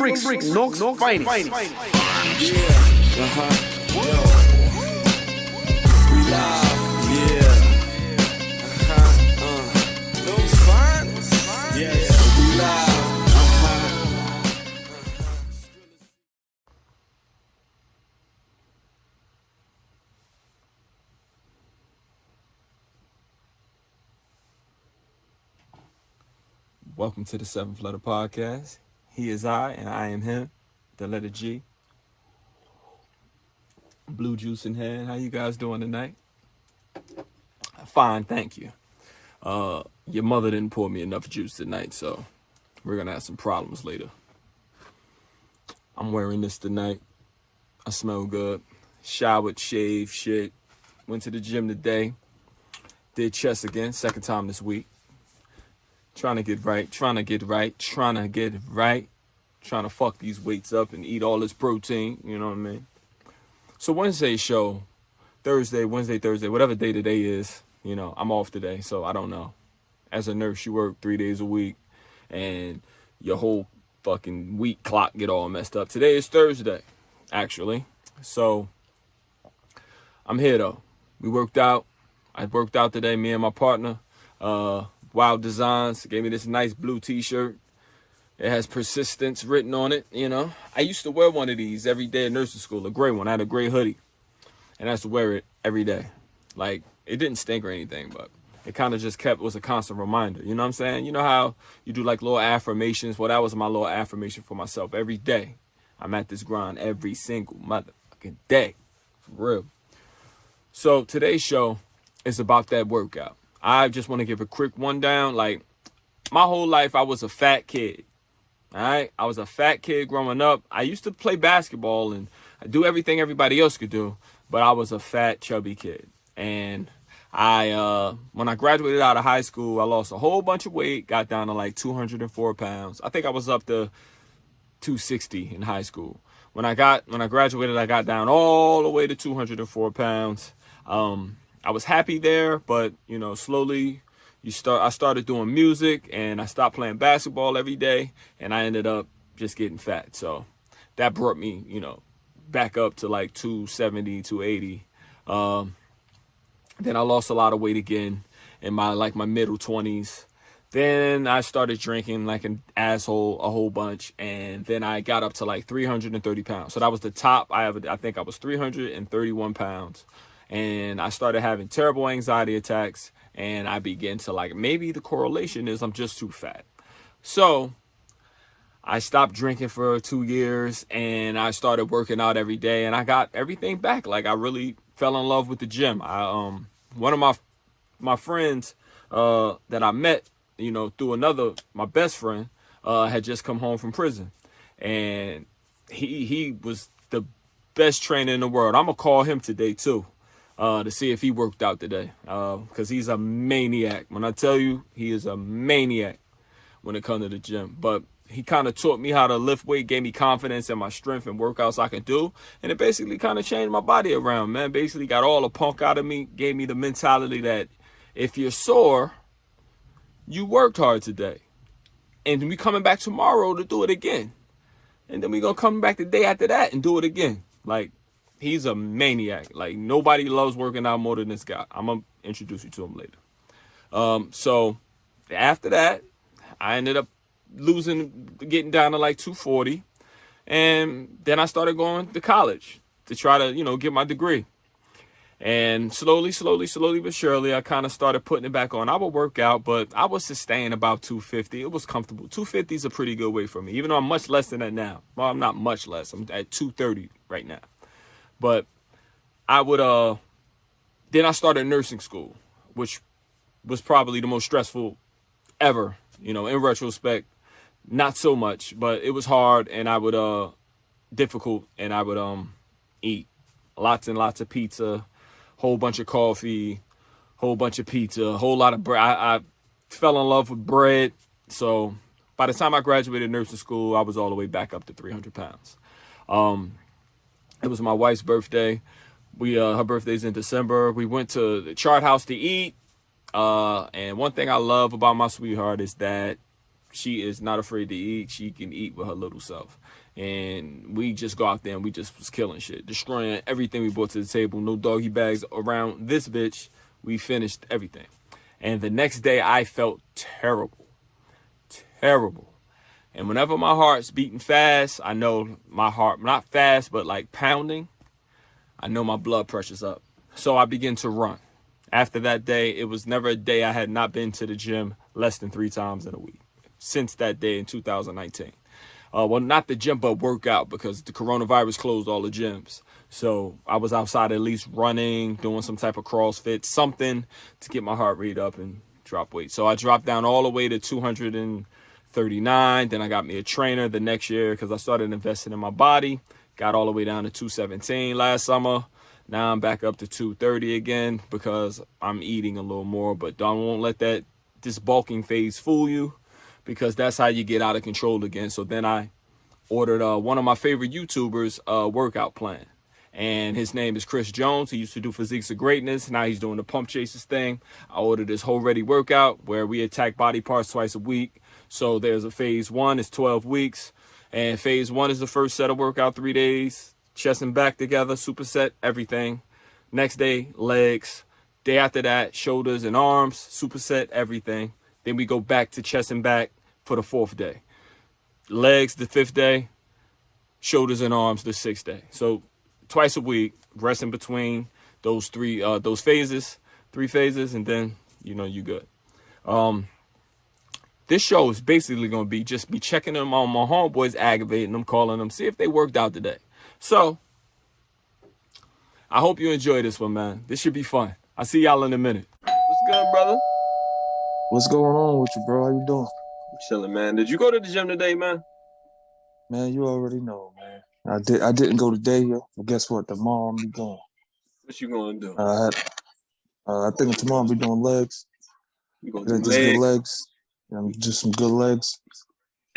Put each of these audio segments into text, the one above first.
on bricks, Knox Finest. Yeah, Yo. We live, yeah. Those fine? Yes, we live, Welcome to the Seventh Letter Podcast. He is I, and I am him. The letter G. Blue juice in hand. How you guys doing tonight? Fine, thank you. Your mother didn't pour me enough juice tonight, so we're gonna have some problems later. I'm wearing this tonight. I smell good. Showered, shaved, shit. Went to the gym today. Did chest again, second time this week. Trying to get right. Trying to fuck these weights up and eat all this protein, you know what I mean? So Wednesday show, Wednesday, Thursday, whatever day today is, you know, I'm off today, so I don't know. As a nurse, you work 3 days a week, and your whole fucking week clock get all messed up. Today is Thursday, actually. So I'm here, though. We worked out. I worked out today, me and my partner. Wild Designs gave me this nice blue t-shirt. It has persistence written on it, you know. I used to wear one of these every day at nursing school, a gray one. I had a gray hoodie, and I used to wear it every day. Like, it didn't stink or anything, but it kind of just was a constant reminder. You know what I'm saying? You know how you do like little affirmations? Well, that was my little affirmation for myself. Every day, I'm at this grind every single motherfucking day. For real. So today's show is about that workout. I just want to give a quick rundown. Like, my whole life, I was a fat kid. All right? I was a fat kid growing up. I used to play basketball and do everything everybody else could do, but I was a fat, chubby kid. And when I graduated out of high school, I lost a whole bunch of weight, got down to like 204 pounds. I think I was up to 260 in high school. When I graduated, I got down all the way to 204 pounds. I was happy there, but, you know, slowly I started doing music, and I stopped playing basketball every day, and I ended up just getting fat. So that brought me, you know, back up to like 270, 280. Then I lost a lot of weight again in my middle 20s. Then I started drinking like an asshole a whole bunch, and then I got up to like 330 pounds. So that was the top I think I was 331 pounds. And I started having terrible anxiety attacks, and I began to maybe the correlation is I'm just too fat. So I stopped drinking for 2 years, and I started working out every day, and I got everything back. Like, I really fell in love with the gym. One of my friends that I met, you know, through my best friend, had just come home from prison, and he was the best trainer in the world. I'm gonna call him today too. To see if he worked out today, because he's a maniac. When I tell you, he is a maniac when it comes to the gym. But he kind of taught me how to lift weight, gave me confidence in my strength and workouts I can do, and it basically kind of changed my body around, man. Basically got all the punk out of me, gave me the mentality that if you're sore, you worked hard today, and we coming back tomorrow to do it again, and then we gonna come back the day after that and do it again. Like, he's a maniac. Like, nobody loves working out more than this guy. I'm going to introduce you to him later. So after that, I ended up getting down to like 240. And then I started going to college to try to, you know, get my degree. And slowly but surely, I kind of started putting it back on. I would work out, but I would sustain about 250. It was comfortable. 250 is a pretty good weight for me, even though I'm much less than that now. Well, I'm not much less. I'm at 230 right now. But I would, then I started nursing school, which was probably the most stressful ever, you know, in retrospect, not so much, but it was hard, and I would, difficult, and I would, eat lots and lots of pizza, whole bunch of coffee, whole bunch of pizza, whole lot of bread. I fell in love with bread. So by the time I graduated nursing school, I was all the way back up to 300 pounds. It was my wife's birthday. Her birthday's in December. We went to the Chart House to eat. And one thing I love about my sweetheart is that she is not afraid to eat. She can eat with her little self. And we just go out there and we just was killing shit, destroying everything we brought to the table. No doggy bags around this bitch. We finished everything. And the next day I felt terrible. Terrible. And whenever my heart's beating fast, I know my heart, not fast, but like pounding, I know my blood pressure's up. So I begin to run. After that day, it was never a day I had not been to the gym less than 3 times in a week. Since that day in 2019. Well, not the gym, but workout, because the coronavirus closed all the gyms. So I was outside at least running, doing some type of CrossFit, something to get my heart rate up and drop weight. So I dropped down all the way to 239. Then I got me a trainer the next year because I started investing in my body. Got all the way down to 217 last summer. Now I'm back up to 230 again because I'm eating a little more. But won't let this bulking phase fool you, because that's how you get out of control again. So then I ordered one of my favorite YouTubers workout plan. And his name is Chris Jones. He used to do Physiques of Greatness. Now he's doing the Pump Chasers thing. I ordered his Whole Ready workout where we attack body parts twice a week. So there's a phase 1, it's 12 weeks. And phase 1 is the first set of workout, 3 days. Chest and back together, superset, everything. Next day, legs. Day after that, shoulders and arms, superset, everything. Then we go back to chest and back for the 4th day. Legs the 5th day. Shoulders and arms the 6th day. So twice a week, rest in between those 3 phases, and then you good. This show is basically going to be just me checking them on my homeboys, aggravating them, calling them, see if they worked out today. So I hope you enjoy this one, man. This should be fun. I'll see y'all in a minute. What's good, brother? What's going on with you, bro? How you doing? I'm chilling, man. Did you go to the gym today, man? Man, you already know, man. I didn't go today, yo. But guess what? Tomorrow I'm be going. What you gonna do? I think tomorrow I'll be doing legs. You gonna I do just good legs? legs. Just some good legs.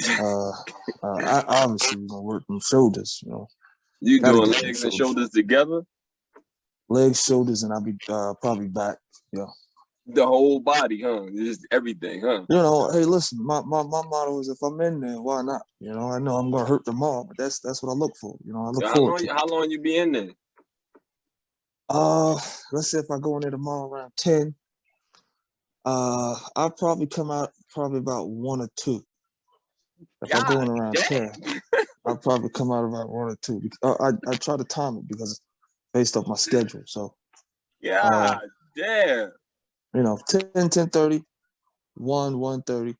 I obviously gonna work them shoulders, You Gotta doing get them legs and shoulders. shoulders together? Legs, shoulders, and I'll be probably back. Yeah. The whole body, huh? Just everything, huh? Hey, listen, my motto is if I'm in there, why not? I know I'm gonna hurt tomorrow, but that's what I look for. I look forward to it. How long you be in there? Let's say if I go in there tomorrow around 10, I'll probably come out probably about 1 or 2. If I go in around 10, I'll probably come out about 1 or 2. I try to time it because based off my schedule. So Yeah, damn. 10, 10:30, 1, 1:30.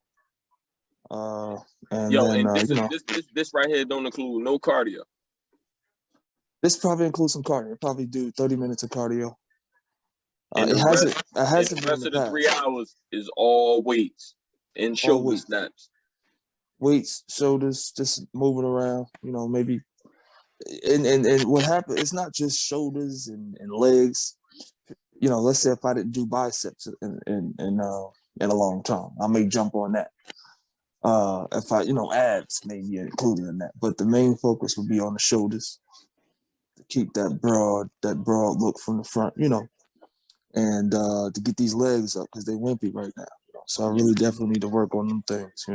And Yo, then and this right here don't include no cardio. this probably includes some cardio. I'll probably do 30 minutes of cardio. And It the hasn't rest been of in the the 3 past. hours is all weights and shoulder weights. snaps. Weights, shoulders, just moving around, maybe. And what happened, it's not just shoulders and legs. Let's say if I didn't do biceps in a long time, I may jump on that. If I, abs may be included in that. But the main focus would be on the shoulders to keep that broad look from the front, and to get these legs up because they're wimpy right now. So I really definitely need to work on them things,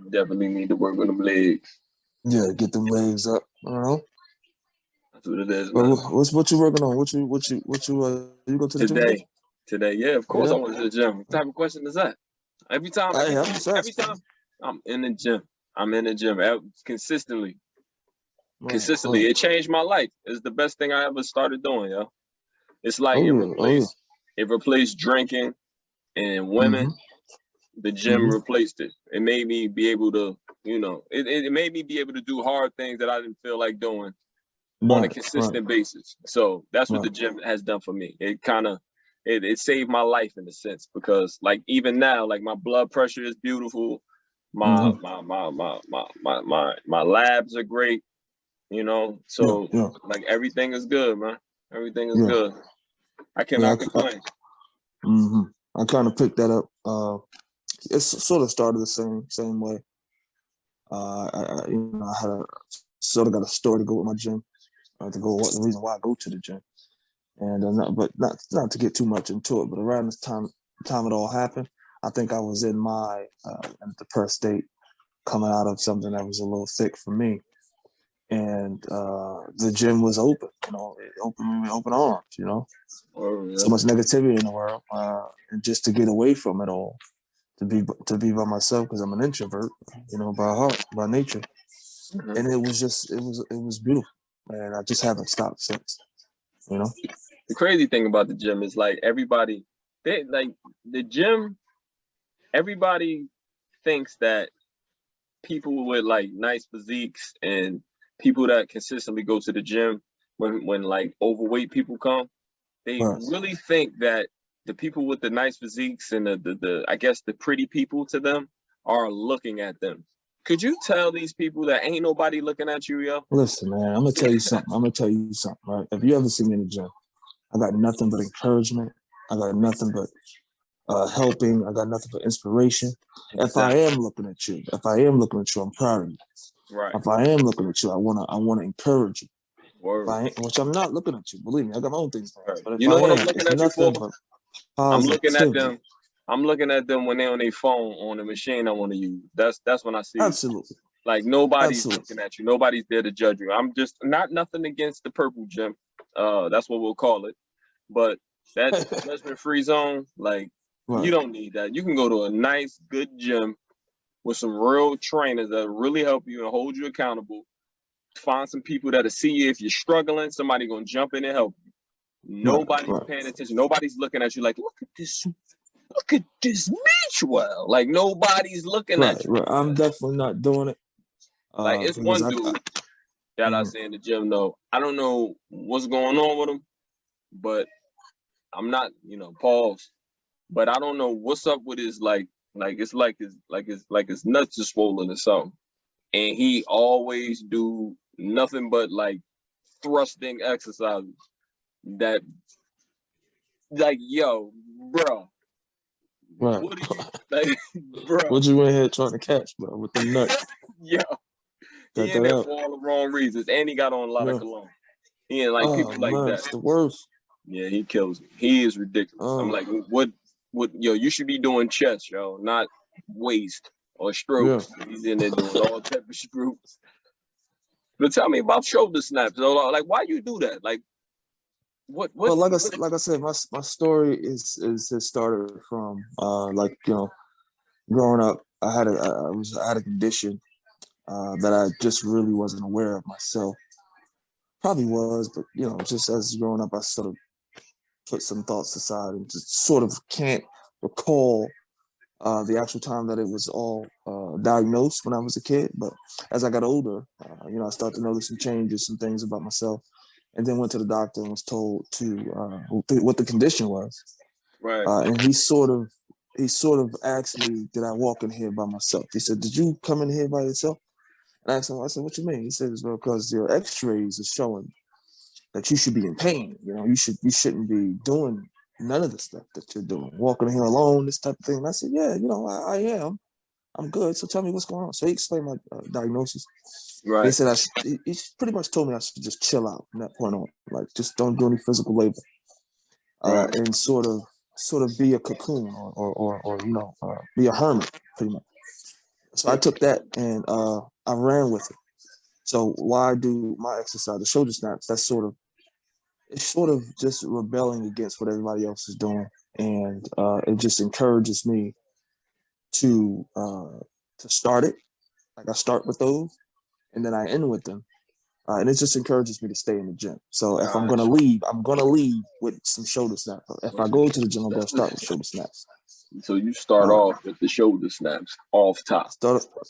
Definitely need to work on them legs. Yeah, get them legs up. That's what it is, man. What you working on? You go to the gym Today, yeah, of course Yeah. I went to the gym. What type of question is that? Every time I'm in the gym. I'm in the gym consistently. Consistently. Right. It changed my life. It's the best thing I ever started doing, yo. It's like it replaced drinking and women. The gym replaced it. It made me be able to, it made me be able to do hard things that I didn't feel like doing on a consistent basis. So that's what the gym has done for me. It kind of it saved my life in a sense, because like even now, like my blood pressure is beautiful. My labs are great, so like everything is good, man. Everything is good. I cannot complain. I kind of picked that up. It's sort of started the same way. I had sort of got a story to go with my gym, the reason why I go to the gym, and not to get too much into it, but around this time it all happened, I think I was in my depressed state, coming out of something that was a little thick for me. And the gym was open, it opened me with open arms, so much negativity in the world, and just to get away from it all, to be by myself, because I'm an introvert, by heart, by nature, and it was beautiful, and I just haven't stopped since. The crazy thing about the gym is like the gym. Everybody thinks that people with like nice physiques and people that consistently go to the gym, when like overweight people come, they really think that the people with the nice physiques and the I guess the pretty people to them are looking at them. Could you tell these people that ain't nobody looking at you, yo? Listen, man, I'm gonna tell you something. Right? If you ever see me in the gym, I got nothing but encouragement. I got nothing but helping. I got nothing but inspiration. Exactly. If I am looking at you, I'm proud of you. Right. If I am looking at you, I wanna encourage you. Which I'm not looking at you. Believe me, I got my own things. But if what I'm looking at you for? I'm looking at them when they're on their phone on the machine I want to use. That's when I see. Absolutely. Like nobody's looking at you. Nobody's there to judge you. I'm just nothing against the purple gym. That's what we'll call it. But that judgment-free zone, like you don't need that. You can go to a nice, good gym with some real trainers that really help you and hold you accountable. Find some people that'll see you if you're struggling. Somebody gonna jump in and help you. Nobody's paying attention. Nobody's looking at you like, look at this Mitchell. Like nobody's looking at you. Right. I'm definitely not doing it. Like it's one dude that I see in the gym though. I don't know what's going on with him, but I'm not, pause. But I don't know what's up with his his nuts are swollen or something. And he always do nothing but like thrusting exercises that like, yo, bro. Right. What are you like, bro? What you in here trying to catch, bro, with the nuts? Yo. He in there for all the wrong reasons. And he got on a lot of cologne. He ain't like people like that. It's the worst. Yeah, he kills me. He is ridiculous. I'm like, what, you should be doing chest, yo, not waist or strokes. Yeah. He's in there doing all type of strokes. But tell me about shoulder snaps. Like, why you do that? Like, what? Well, like I said, my story is started from growing up. I had a condition that I just really wasn't aware of myself. Probably was, but just as growing up, I sort of put some thoughts aside and just sort of can't recall the actual time that it was all diagnosed when I was a kid. But as I got older, I started to notice some changes, some things about myself, and then went to the doctor and was told what the condition was. Right. And he sort of asked me, did I walk in here by myself? He said, did you come in here by yourself? And I said, what you mean? He said, well, because your x-rays are showing that you should be in pain. You shouldn't be doing none of the stuff that you're doing, walking here alone, this type of thing. And I said, yeah, I am. I'm good. So tell me what's going on. So he explained my diagnosis. Right. He said he pretty much told me I should just chill out from that point on. Like, just don't do any physical labor, and sort of be a cocoon or be a hermit, pretty much. So I took that and I ran with it. So why I do my exercise, the shoulder snaps, it's sort of just rebelling against what everybody else is doing. And it just encourages me to start it. Like I start with those and then I end with them. And it just encourages me to stay in the gym. So if I'm going to leave with some shoulder snaps. If I go to the gym, I'm going to start with shoulder snaps. So you start off with the shoulder snaps off top.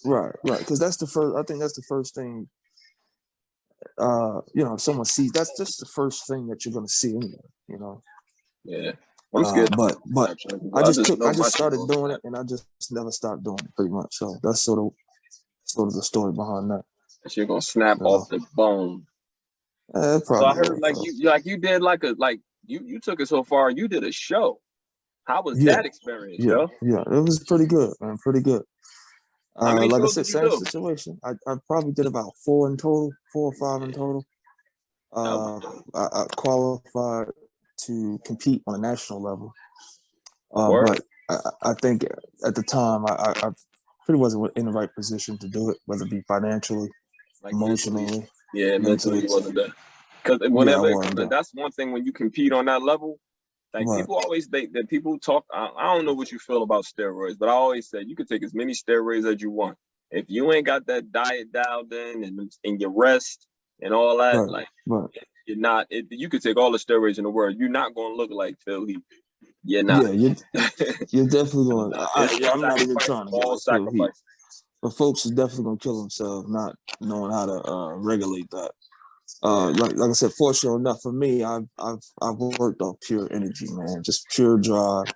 Right. Because that's the first. I think that's the first thing. If someone sees, that's just the first thing that you're going to see anyway. Yeah. I'm scared. But I just started doing it, and I just never stopped doing it, pretty much. So that's sort of the story behind that. So you're gonna snap off the bone. Probably. So I heard you did you took it so far. You did a show. How was that experience, yo? Yeah, it was pretty good, man. Pretty good. Like I said, same situation. I probably did about 4 or 5 in total. I qualified to compete on a national level. But I think at the time I pretty wasn't in the right position to do it, whether it be financially, Like mentally, emotionally, yeah, mentally he wasn't there. Because Yeah, I whenever wasn't there. that's one thing when you compete on that level. Like Right. people always think that people talk. I don't know what you feel about steroids, but I always say you can take as many steroids as you want. If you ain't got that diet dialed in and your rest and all that, Right. like Right. you're not. You could take all the steroids in the world. You're not going to look like Phil Heath. You're not. Yeah, you're definitely going. I'm not even trying to get all like Phil Heath, sacrifice. but folks is definitely gonna kill themselves not knowing how to regulate that. Like I said, fortunate enough for me, I've worked on pure energy, man, just pure drive.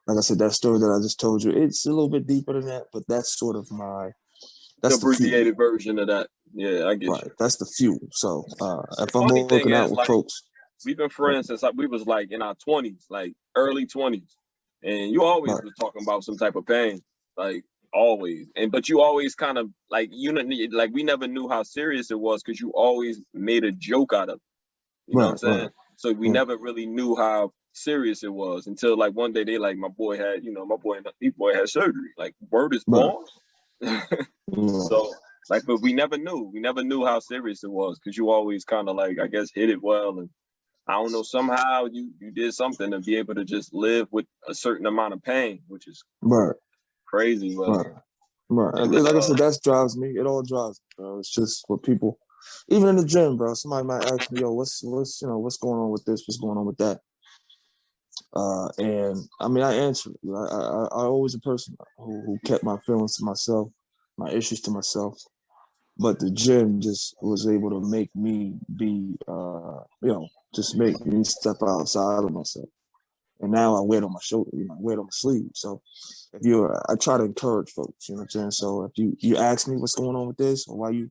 Like I said, that story that I just told you, it's a little bit deeper than that, but that's sort of The that's the fuel, abbreviated version of that. Yeah, I get right? you. That's the fuel. So if I'm Funny thing working out is, with like, folks, we've been friends since we was like in our 20s, like early 20s, and you always right, was talking about some type of pain, like always. But you always kind of like like we never knew how serious it was because you always made a joke out of it. You know what I'm saying? right, So we yeah, never really knew how serious it was until like one day they like my boy had surgery. Like word is right, born. yeah, So like, but we never knew. We never knew how serious it was because you always kind of like I guess hit it well and I don't know, somehow you did something to be able to just live with a certain amount of pain, which is right, crazy. But right, right. it And was like I said, that drives me. It all drives me, bro. It's just what people, even in the gym, bro. Somebody might ask me, "Yo, what's what's going on with this? What's going on with that?" And I mean, I answer. I always a person who kept my feelings to myself, my issues to myself. But the gym just was able to make me be, just make me step outside of myself. And now I wear it on my shoulder, I wear it on my sleeve. So I try to encourage folks, you know what I'm saying? So if you ask me what's going on with this or why you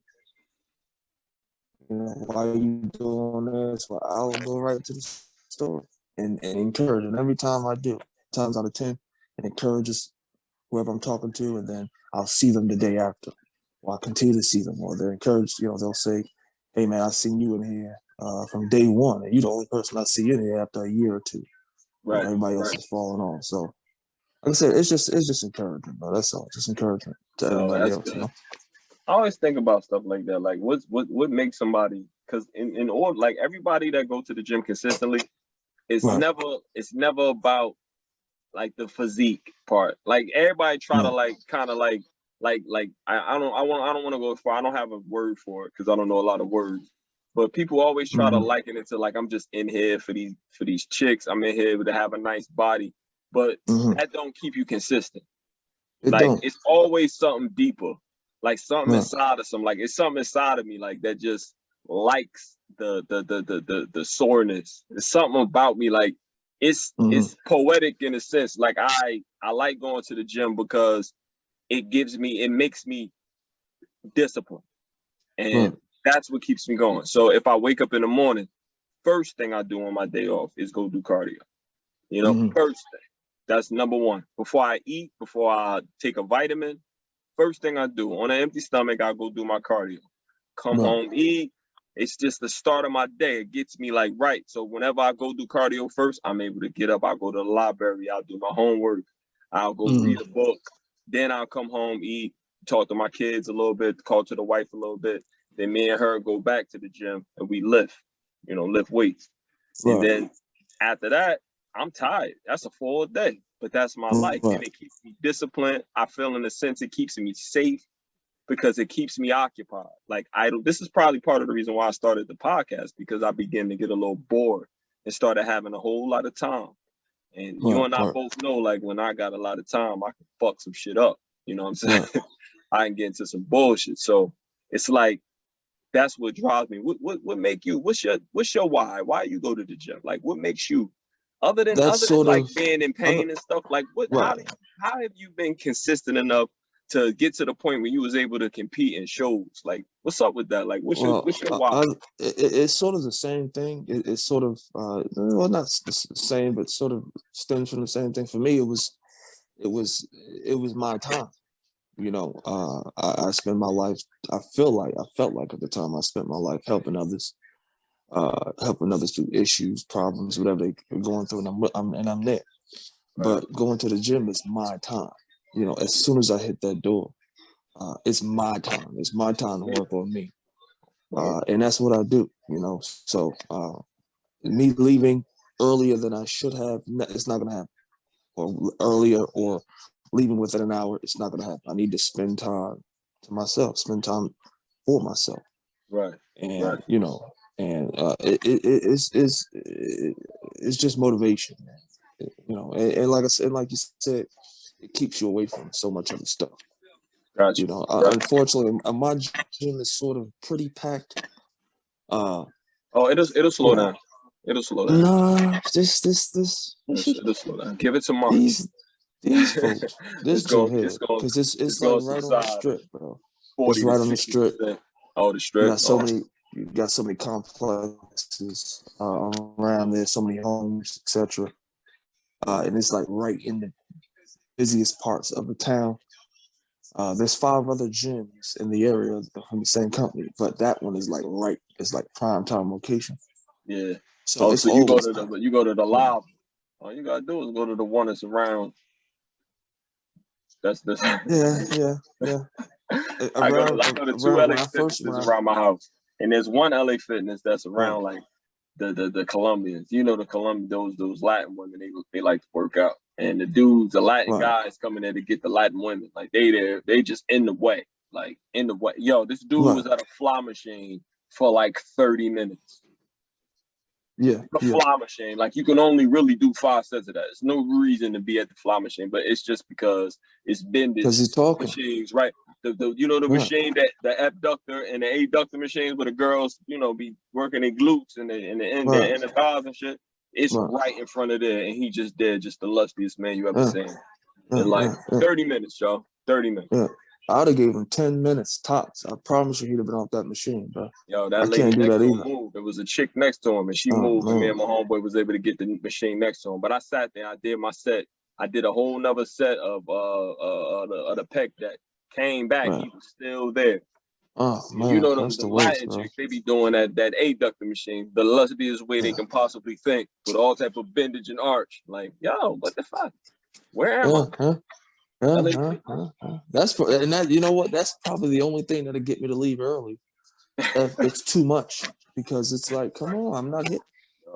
doing this, well, I'll go right to the story and encourage. And every time I do, times out of 10, it encourages whoever I'm talking to, and then I'll see them the day after. Or I'll continue to see them, or they're encouraged, they'll say, "Hey man, I seen you in here from day one, and you're the only person I see in here after a year or two. right, Everybody else right. is falling off." So like I said, it's just encouragement, bro. That's all. Just encouragement to No, everybody that's else, good. I always think about stuff like that. Like what makes somebody because in order like everybody that go to the gym consistently, Right, it's never about like the physique part. Like everybody try to right, like kind of like I don't want to go far. I don't have a word for it because I don't know a lot of words. But people always try to mm-hmm, liken it to like I'm just in here for these chicks. I'm in here to have a nice body, but mm-hmm. that don't keep you consistent. It Like don't. it's always something deeper, like something Right, inside of some like it's something inside of me like that just likes the soreness. It's something about me like mm-hmm, it's poetic in a sense. Like I like going to the gym because it makes me disciplined, right, and that's what keeps me going. So if I wake up in the morning, first thing I do on my day off is go do cardio. mm-hmm, First thing. That's number one. Before I eat, before I take a vitamin, first thing I do on an empty stomach, I go do my cardio. Come right, home, eat. It's just the start of my day. It gets me like right. So whenever I go do cardio first, I'm able to get up. I'll go to the library. I'll do my homework. I'll go mm-hmm, read a book. Then I'll come home, eat, talk to my kids a little bit, call to the wife a little bit. Then me and her go back to the gym and we lift weights. And right, then after that, I'm tired. That's a full day, but that's my life. And right, it keeps me disciplined. I feel in a sense it keeps me safe because it keeps me occupied. Like this is probably part of the reason why I started the podcast because I began to get a little bored and started having a whole lot of time. And you right, and I right, both know, like when I got a lot of time, I can fuck some shit up. You know what I'm saying? right. I can get into some bullshit. So it's like that's what drives me. What make you? What's your why? Why you go to the gym? Like what makes you? That's Other than sort like of being in other, pain and stuff, like right. how have you been consistent enough to get to the point where you was able to compete in shows? Like what's up with that? Like Well, what's your why? it's sort of the same thing. It's sort of not the same, but sort of stems from the same thing. For me, it was it was my time. I spent my life. I felt like at the time I spent my life helping others through issues, problems, whatever they're going through, and I'm there. Right. But going to the gym is my time. as soon as I hit that door, it's my time. It's my time to work on me. And that's what I do, So me leaving earlier than I should have, it's not going to happen. Or earlier or leaving within an hour, it's not going to happen. I need to spend time to myself, spend time for myself. Right. And, Right. It's just motivation, man. And like I said, like you said, it keeps you away from so much other stuff. Gotcha. Unfortunately, my gym is sort of pretty packed. It'll slow down. It'll slow down. Nah, this. It'll slow down. Give it to Mark. These folks, this gym here, because it's like right on the strip, bro. It's right on the strip. Oh, the strip. You got so many complexes around there, so many homes, etc. And it's like right in the busiest parts of the town. There's 5 other gyms in the area from the same company, but that one is like it's like prime time location. Yeah. So you go to the lobby. All you gotta do is go to the one that's around. That's the yeah. I go to 2 LA Fitnesses around my house, and there's one LA Fitness that's around like the Colombians. Those Latin women, they like to work out, and the Latin guys coming there to get the Latin women. Like they just in the way. Yo, this dude was at a fly machine for like 30 minutes. Fly machine. Like you can only really do 5 sets of that. There's no reason to be at the fly machine, but it's just because it's been this he's talking. machines, right? The machine that the abductor and the adductor machines where the girls, be working their glutes and the thighs and shit. It's right in front of there, and he just did just the lustiest man you ever seen. In like 30 minutes, y'all. 30 minutes. Yeah. I'd have gave him 10 minutes tops. I promise you he'd have been off that machine, bro. Yo, that lady next to him moved. There was a chick next to him, and she moved, and me and my homeboy was able to get the machine next to him. But I sat there, I did my set. I did a whole nother set of the pec that came back. He was still there. Oh man, the Latin chicks, they be doing that adductor machine, the lustiest way they can possibly think, with all type of bendage and arch. Like, yo, what the fuck? Where am I? That's that's probably the only thing that'll get me to leave early. If it's too much, because it's like, come on, I'm not hitting.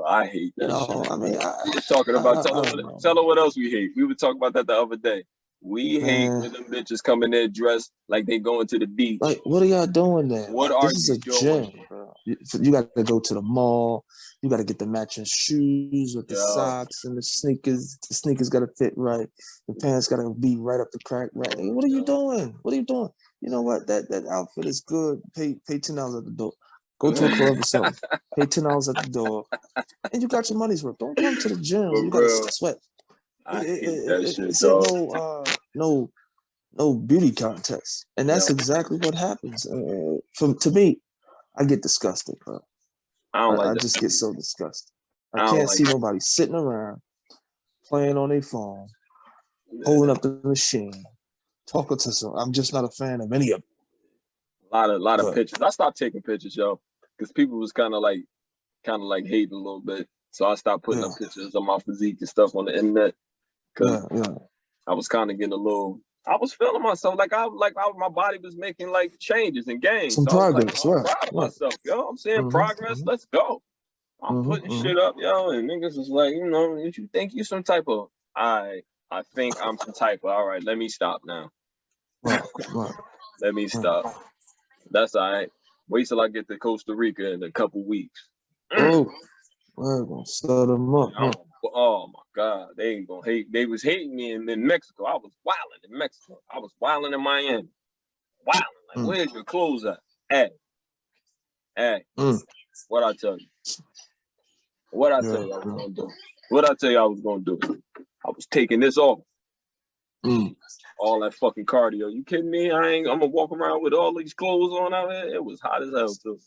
I hate that. I mean, we were talking about tell her what else we hate. We were talking about that the other day. We hate when them bitches come in there dressed like they going to the beach. Like, what are y'all doing there? This is a gym, bro. You got to go to the mall. You got to get the matching shoes with the socks and the sneakers. The sneakers got to fit right. The pants got to be right up the crack. Right. Hey, what are you doing? You know what? That outfit is good. Pay $10 at the door. Go to a club or something. Pay $10 at the door, and you got your money's worth. Don't come to the gym. You got to sweat. It's no beauty contest, and that's exactly what happens. To me, I get disgusted, bro. I just get so disgusted. I can't see nobody sitting around playing on their phone, holding up the machine, talking to someone. I'm just not a fan of any of them. A lot of pictures. I stopped taking pictures, yo, because people was kind of like hating a little bit. So I stopped putting up pictures of my physique and stuff on the internet. Cause I was kind of getting I was feeling myself like my body was making like changes and gains. Some progress, I'm proud of myself, yo. I'm seeing progress. Let's go. I'm putting shit up, yo, and niggas was like, if you think you some type of, I think I'm some type of. All right, let me stop now. Let me stop. That's all right. Wait till I get to Costa Rica in a couple weeks. We're gonna set them up. Oh my God, they ain't gonna hate. They was hating me in Mexico. I was wilding in Mexico. I was wilding in Miami. Wilding. Like, where's your clothes at? Hey, what I tell you? What I tell you I was gonna do? What I tell you I was gonna do? I was taking this off. All that fucking cardio. You kidding me? I'm gonna walk around with all these clothes on out here. It was hot as hell too.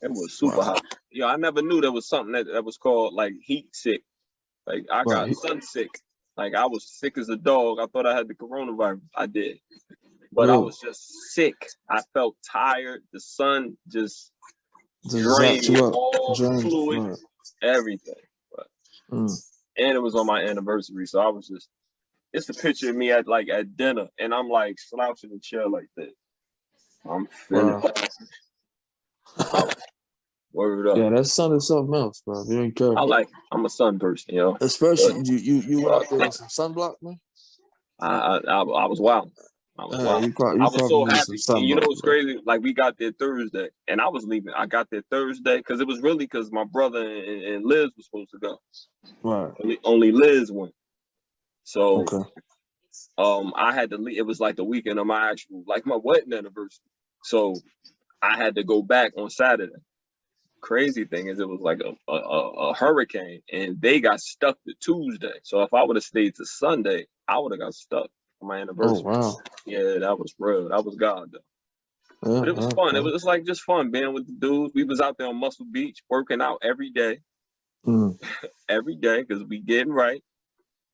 It was super hot. Yo, I never knew there was something that was called like heat sick. Like I got sun sick. Like I was sick as a dog. I thought I had the coronavirus. I did. But I was just sick. I felt tired. The sun just drained me all fluid, everything. But, and it was on my anniversary. So I was just it's a picture of me at dinner, and I'm like slouching in the chair like that. I'm feeling word up. Yeah, that sun is something else, bro. If you ain't careful. I'm a sun person, yo. Especially you went out there with some sunblock, man. I was wild. I was wild. You I was so need happy. some And you know what's bro. crazy? Like we got there Thursday, and I was leaving. I got there Thursday because it was really because my brother and Liz was supposed to go. Right. Only Liz went. So Okay. I had to leave. It was like the weekend of my my wedding anniversary. So I had to go back on Saturday. Crazy thing is, it was like a hurricane, and they got stuck to Tuesday. So if I would have stayed to Sunday, I would have got stuck on my anniversary. Oh wow. Yeah, that was real. That was God though. Yeah, But it was fun. It was like just fun being with the dudes. We was out there on Muscle Beach working out every day. Every day, because we getting right.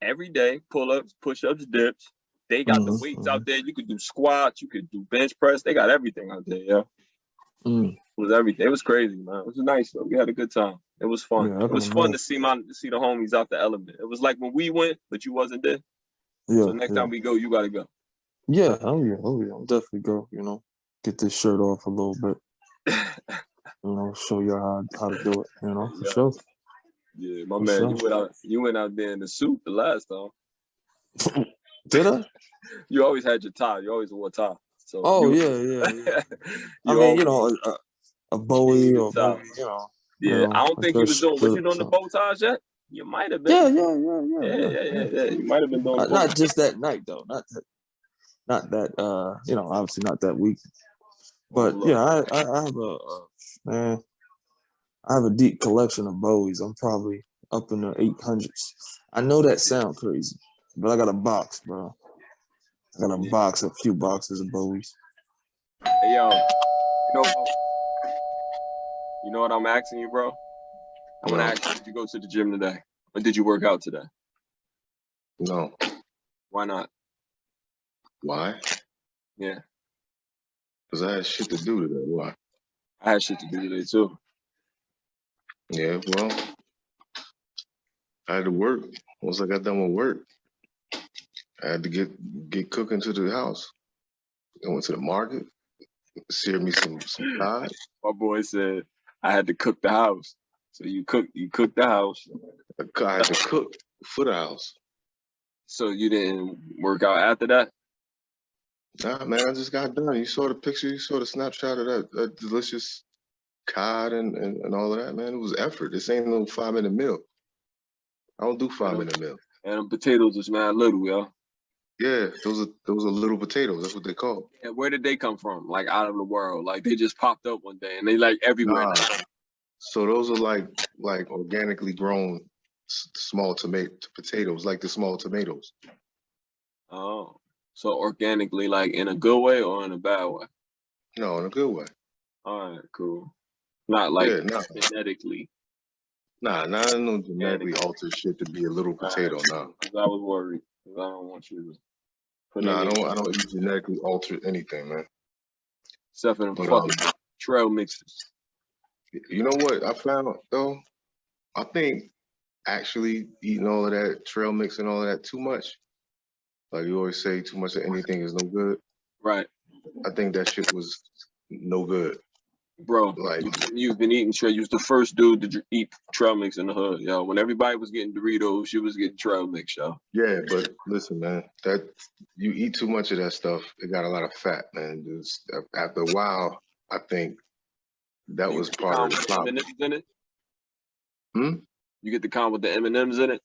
Every day, pull-ups, push-ups, dips. They got the weights out there. You could do squats, you could do bench press. They got everything out there, yeah. It was everything. It was crazy, man. It was nice though. We had a good time. It was fun. Yeah, it was fun to see the homies out the element. It was like when we went, but you wasn't there. Yeah. So next time we go, you gotta go. Yeah, oh yeah. I'll definitely go, get this shirt off a little bit. Show you how to do it, for sure. Yeah, my man, you went out there in the suit the last time. Did I? You always had your tie. You always wore a tie. So yeah. I mean, a Bowie or maybe, Yeah, I don't think you was doing. Was you doing the bow ties yet? You might have been. Yeah. You might have been doing. Not just that night though. Not that. Obviously not that week. But yeah, I have a deep collection of Bowies. I'm probably up in the 800s. I know that sound crazy, but I got a box, bro. I got a few boxes of Bowies. Hey, yo, you know what I'm asking you, bro? I'm gonna ask you, did you go to the gym today? Or did you work out today? No. Why not? Why? Yeah. Because I had shit to do today. Why? I had shit to do today too. Yeah, well, I had to work. Once I got done with work, I had to get cooking to the house. I went to the market, seared me some cod. My boy said I had to cook the house. So you cooked the house. I had to cook for the house. So you didn't work out after that? Nah, man, I just got done. You saw the picture, you saw the snapshot of that delicious cod and all of that, man. It was effort. This ain't no 5-minute meal. I don't do 5-minute meal. And them potatoes is mad little, yo. Yeah, those are little potatoes. That's what they call. And where did they come from? Like out of the world? Like they just popped up one day and they like everywhere. Nah. So those are like organically grown small potatoes, like the small tomatoes. Oh, so organically, like in a good way or in a bad way? No, in a good way. All right, cool. Not like genetically. Nah, not no genetically altered shit to be a little potato. Nah. Because I was worried. Because I don't want you to put I don't eat genetically altered anything, man. Except for them fucking trail mixes. You know what I found though? I think actually eating all of that trail mix and all of that too much, like you always say, too much of anything is no good. Right. I think that shit was no good. Bro, like you've been eating trail. You was the first dude to eat trail mix in the hood, yo. When everybody was getting Doritos, you was getting trail mix, yo. Yeah, but listen, man, that you eat too much of that stuff, it got a lot of fat, man. Just after a while, I think that was part of the problem. M&Ms in it? You get the con with the M&Ms in it?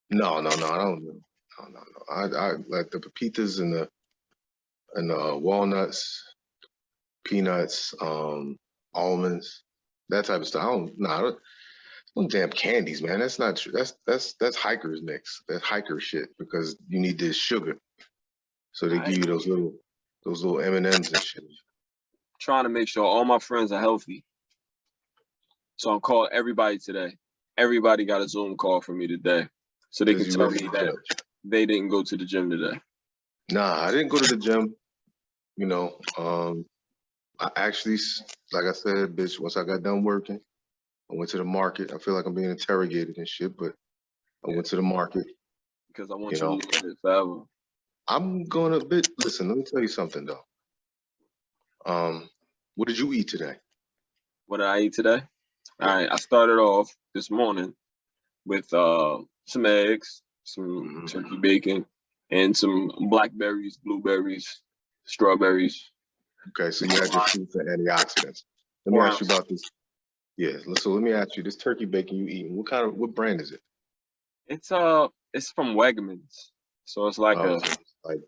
No, I don't know. No. I like the pepitas and the walnuts, peanuts, almonds, that type of stuff. Them damn candies, man. That's not true. That's hikers mix. That's hiker shit because you need this sugar. So they give you those little M&Ms and shit. Trying to make sure all my friends are healthy. So I'm calling everybody today. Everybody got a Zoom call for me today. So they can tell me that they didn't go to the gym today. Nah, I didn't go to the gym. I actually, like I said, bitch, once I got done working, I went to the market. I feel like I'm being interrogated and shit, but I went to the market, because I want You you to know, live it forever. I'm gonna listen, let me tell you something though. What did you eat today? What did I eat today? All right, I started off this morning with some eggs, some turkey bacon, and some blackberries, blueberries, strawberries. Okay, so you had your food for antioxidants. Let me 4 ask you about ounces. this. Yeah, so let me ask you, this turkey bacon you eating, what brand is it? It's from Wegmans, so it's like Oh, so it's like,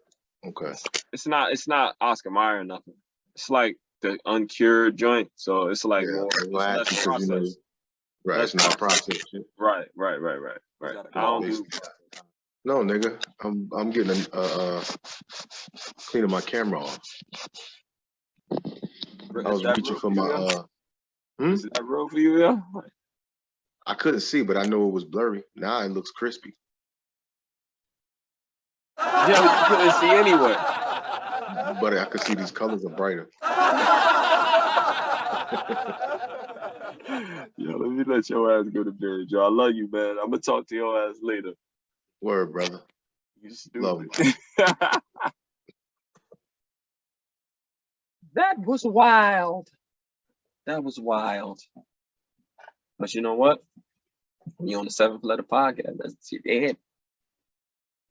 okay. it's not Oscar Mayer or nothing. It's like the uncured joint, so it's like Yeah, more, I'm it's gonna ask less you because you know, processed. right, Less it's not processed. processed shit. Right. I don't do. No, nigga, I'm getting cleaning my camera off. I Is was that reaching real for for you, my yo? Is that real for you, yo? I couldn't see, but I know it was blurry. Now it looks crispy. Yo, you couldn't see anyway. But I could see these colors are brighter. Yo, let me let your ass go to bed, yo. I love you, man. I'm gonna talk to your ass later. Word, brother. You Love stupid. That was wild. That was wild. But you know what? We on the 7th Letter Podcast. That's it.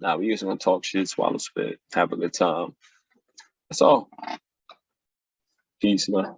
Nah, we just gonna talk shit, swallow spit, have a good time. That's all. Peace, man.